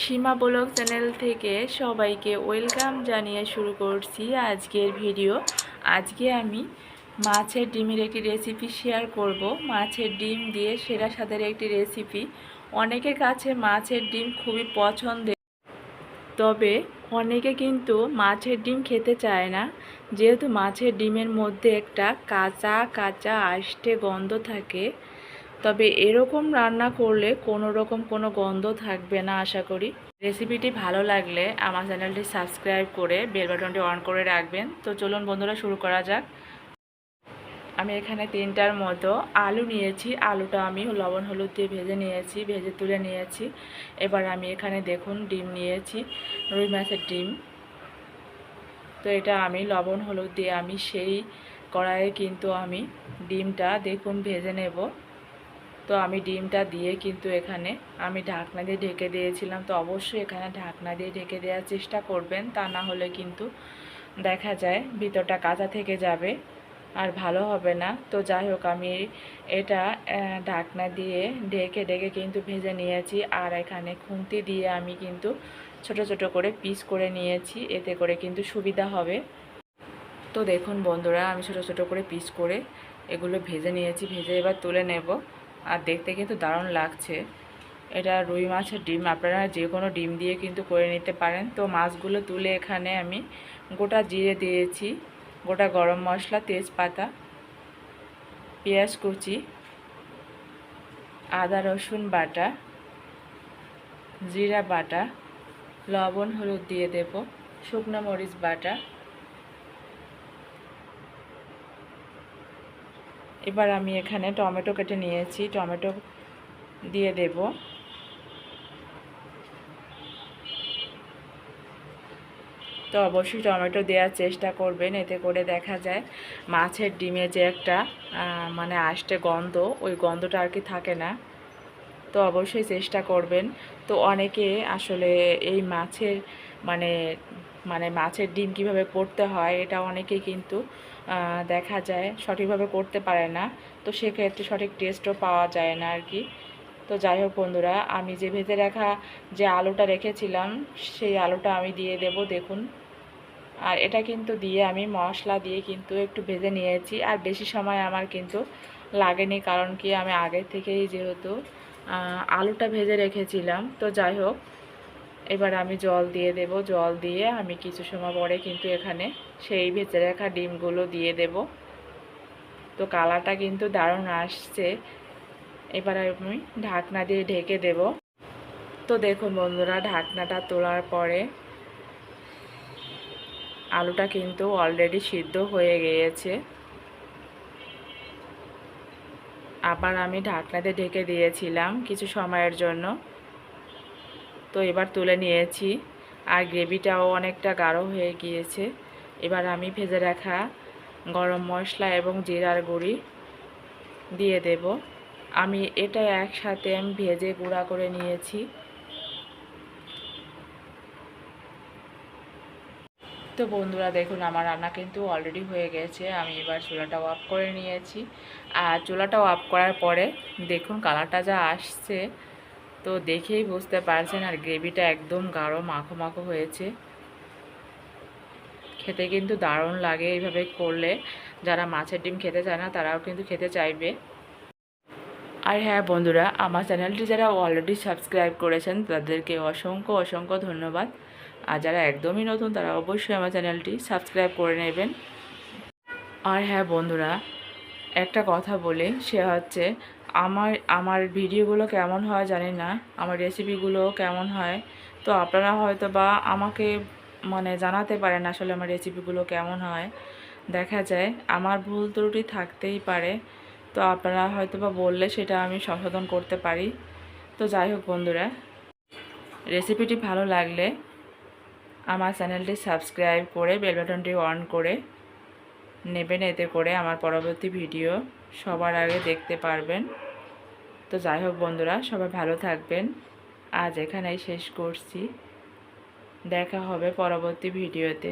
সীমা blog channel থেকে সবাইকে welcome জানিয়ে শুরু করছি আজকের ভিডিও। আজকে আমি মাছের ডিমের একটি রেসিপি শেয়ার করব। মাছের ডিম দিয়ে সেরা স্বাদের একটি রেসিপি। অনেকের কাছে মাছের ডিম খুবই পছন্দের, তবে অনেকে কিন্তু মাছের ডিম খেতে চায় না, যেহেতু মাছের ডিমের মধ্যে একটা কাঁচা কাঁচা আষ্টে গন্ধ থাকে। তবে এরকম রান্না করলে কোনো গন্ধ থাকবে না আশা করি। রেসিপিটি ভালো লাগলে আমার চ্যানেলটি সাবস্ক্রাইব করে বেল বাটনটি অন করে রাখবেন। তো চলুন বন্ধুরা, শুরু করা যাক। আমি এখানে 3টার মতো আলু নিয়েছি। আলুটা আমি লবণ হলুদ দিয়ে ভেজে তুলে নিয়েছি। এবার আমি এখানে দেখুন ডিম নিয়েছি, রুই মাছের ডিম। তো এটা আমি লবণ হলুদ দিয়ে আমি সেই কড়াইয়ে কিন্তু আমি ডিমটা দেখুন ভেজে নেব। তো আমি ডিমটা দিয়ে কিন্তু এখানে আমি ঢাকনা দিয়ে ঢেকে দিয়েছিলাম। তো অবশ্যই এখানে ঢাকনা দিয়ে ঢেকে দেওয়ার চেষ্টা করবেন, তা না হলে কিন্তু দেখা যায় ভিতরটা কাঁচা থেকে যাবে আর ভালো হবে না। তো যাই হোক, আমি এটা ঢাকনা দিয়ে ঢেকে ঢেকে কিন্তু ভেজে নিয়েছি। আর এখানে খুন্তি দিয়ে আমি কিন্তু ছোট ছোট করে পিস করে নিয়েছি, এতে করে কিন্তু সুবিধা হবে। তো দেখুন বন্ধুরা, আমি ছোট ছোট করে পিস করে এগুলো ভেজে নিয়েছি। ভেজে এবার তুলে নেব। আর দেখতে কিন্তু দারুণ লাগছে। এটা রুই মাছের ডিম, আপনারা যে কোনো ডিম দিয়ে কিন্তু করে নিতে পারেন। তো মাছগুলো তুলে এখানে আমি গোটা জিরে দিয়েছি, গোটা গরম মশলা, তেজপাতা, পেঁয়াজ কুচি, আদা রসুন বাটা, জিরা বাটা, লবণ হলুদ দিয়ে দেব, শুকনো মরিচ বাটা। এবার আমি এখানে টমেটো কেটে নিয়েছি, টমেটো দিয়ে দেব। তো অবশ্যই টমেটো দেওয়ার চেষ্টা করবেন, এতে করে দেখা যায় মাছের ডিমে যে একটা মানে আষ্টে গন্ধ, ওই গন্ধটা আর কি থাকে না। তো অবশ্যই চেষ্টা করবেন। তো অনেকে আসলে এই মাছের মানে মানে মাছের ডিম কিভাবে করতে হয় এটা অনেকেই কিন্তু দেখা যায় সঠিকভাবে করতে পারে না। তো সেক্ষেত্রে সঠিক টেস্টও পাওয়া যায় না আর কি। তো যাই হোক বন্ধুরা, আমি যে ভেজে রাখা যে আলুটা রেখেছিলাম সেই আলুটা আমি দিয়ে দেব দেখুন। আর এটা কিন্তু দিয়ে আমি মশলা দিয়ে কিন্তু একটু ভেজে নিয়েছি। আর বেশি সময় আমার কিন্তু লাগেনি, কারণ কি আমি আগে থেকেই যেহেতু আলুটা ভেজে রেখেছিলাম। তো যাই হোক, এবার আমি জল দিয়ে দেব। জল দিয়ে আমি কিছু সময় পরে কিন্তু এখানে সেই ভেজে রাখা ডিমগুলো দিয়ে দেব। তো কালারটা কিন্তু দারুণ আসছে। এবার আমি ঢাকনা দিয়ে ঢেকে দেব। তো দেখুন বন্ধুরা, ঢাকনাটা তোলার পরে আলুটা কিন্তু অলরেডি সিদ্ধ হয়ে গিয়েছে। আবার আমি ঢাকনা দিয়ে ঢেকে দিয়েছিলাম কিছু সময়ের জন্য। তো এবার তুলে নিয়েছি। আর গ্রেভিটাও অনেকটা গাঢ় হয়ে গিয়েছে। এবার আমি ভেজে রাখা গরম মশলা এবং জিরার গুঁড়ি দিয়ে দেব। আমি এটা একসাথে ভেজে গুঁড়া করে নিয়েছি। তো বন্ধুরা দেখুন, আমার রান্না কিন্তু অলরেডি হয়ে গেছে। আমি এবার চুলাটা অফ করে নিয়েছি। আর চুলাটা অফ করার পরে দেখুন কালারটা যা আসছে, তো দেখেই বুঝতে পারছেন। আর গ্রেভিটা একদম গাঢ় মাখো মাখো হয়েছে। খেতে কিন্তু দারুণ লাগে এইভাবে করলে। যারা মাছের ডিম খেতে চায় না তারাও কিন্তু খেতে চাইবে। আর হ্যাঁ বন্ধুরা, আমার চ্যানেলটি যারা অলরেডি সাবস্ক্রাইব করেছেন তাদেরকে অসংখ্য অসংখ্য ধন্যবাদ। আর যারা একদমই নতুন তারা অবশ্যই আমার চ্যানেলটি সাবস্ক্রাইব করে নেবেন। আর হ্যাঁ বন্ধুরা, একটা কথা বলি, সে হচ্ছে আমার আমার ভিডিওগুলো কেমন হয় জানি না, আমার রেসিপিগুলো কেমন হয়। তো আপনারা হয়তো বা আমাকে জানাতে পারেন আসলে আমার রেসিপিগুলো কেমন হয়। দেখা যায় আমার ভুল ত্রুটি থাকতেই পারে, তো আপনারা হয়তো বা বললে সেটা আমি সংশোধন করতে পারি। তো যাই হোক বন্ধুরা, রেসিপিটি ভালো লাগলে আমার চ্যানেলটি সাবস্ক্রাইব করে বেল বাটনটি অন করে নেবেন, এতে করে আমার পরবর্তী ভিডিও সবার আগে দেখতে পারবেন। তো যাই হোক বন্ধুরা, সবাই ভালো থাকবেন। আজ এখানেই শেষ করছি। দেখা হবে পরবর্তী ভিডিওতে।